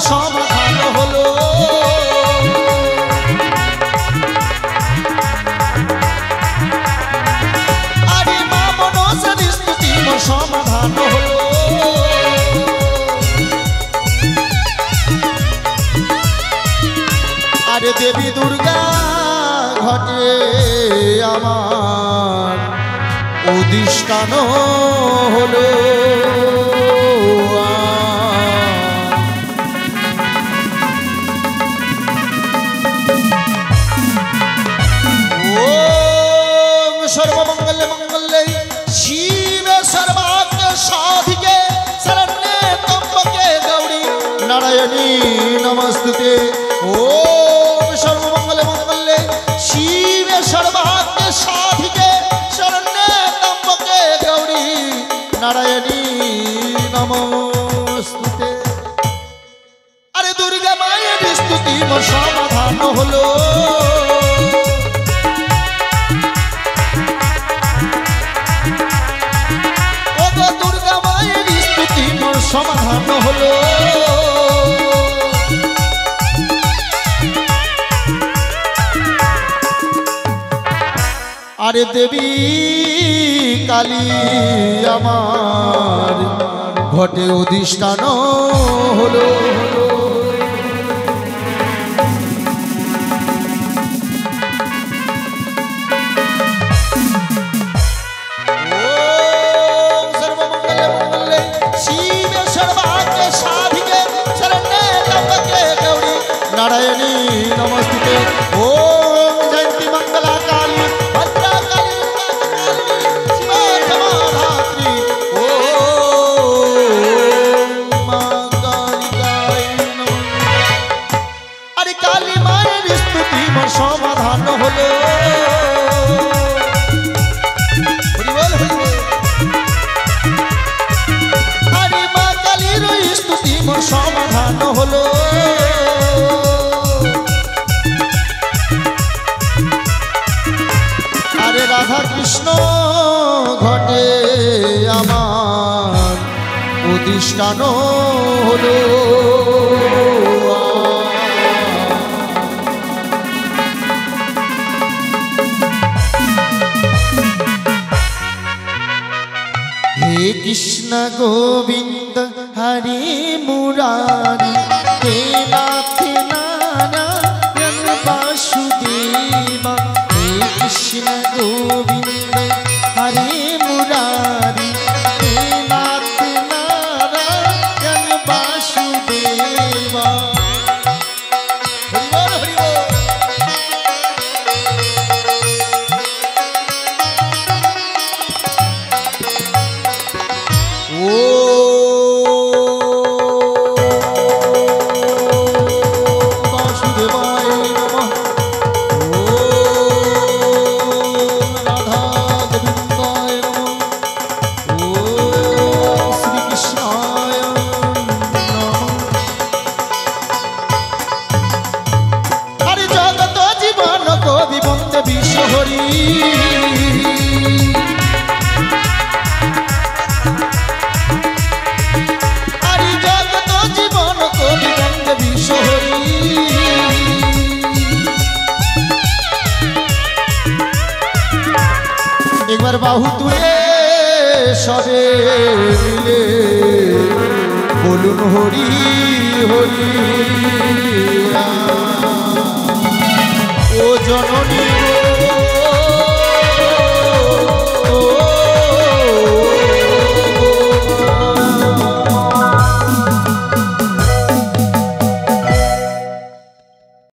সমাধান হলো। আরে মা মনসার স্তুতি মোর সমাধান হলো। আরে দেবী দুর্গা ঘটে আমার অধিষ্ঠান হলো। ওম সর্বমঙ্গলে মঙ্গলে শিবে সর্বার্থ সাধিকে শরণ্যে ত্র্যম্বকে গৌরী নারায়ণী নমস্তুতে। ওম সর্বমঙ্গলে মঙ্গলে শিবে সর্বার্থ সাধিকে শরণ্যে ত্র্যম্বকে গৌরী নারায়ণী নমস্তুতে। আরে দুর্গা মায়ের স্তুতি মোর সমাধান হলো। ওগো দুর্গা মায়ের স্তুতি মোর সমাধান হলো। আরে দেবী কালী আমার ঘটে অধিষ্ঠান হলো। ওম সর্বমঙ্গলে মঙ্গলে শিবে সর্বার্থ সাধিকে শরণ্যে ত্র্যম্বকে গৌরী নারায়ণী নমস্তুতে। ওম জয়ন্তী মঙ্গলা কালী ভদ্রা কালী শিবা ক্ষমাধাত্রী। ওম মা কালিকায় নমঃ। আরে কালী মায়ের স্তুতি মোর সমাধান হলো। আরে মা কালীর স্তুতি মোর সমাধান হলো। আরে রাধা কৃষ্ণ ঘটে আমার অধিষ্ঠান হলো। হে কৃষ্ণ গোবিন্দ হরে মুরারি হে নাথ নারায়ণ বাসুদেবা। হে কৃষ্ণ গোবিন্দ হরে মুরারি হে নাথ নারায়ণ বাসুদেবা। হরি বল হরি বল। বাসুদেবায় নমঃ। ওম রাধা গোবিন্দায় নমঃ। ওম শ্রীকৃষ্ণায় নমঃ। আরে জগত জীবন কবি বন্দে বিশ্ব হরি। আরে জগত জীবন কবি বন্দে বিশ্ব হরি। একবার বাহু তুলে সবে মিলে বলুন হরি হরি। ও জননী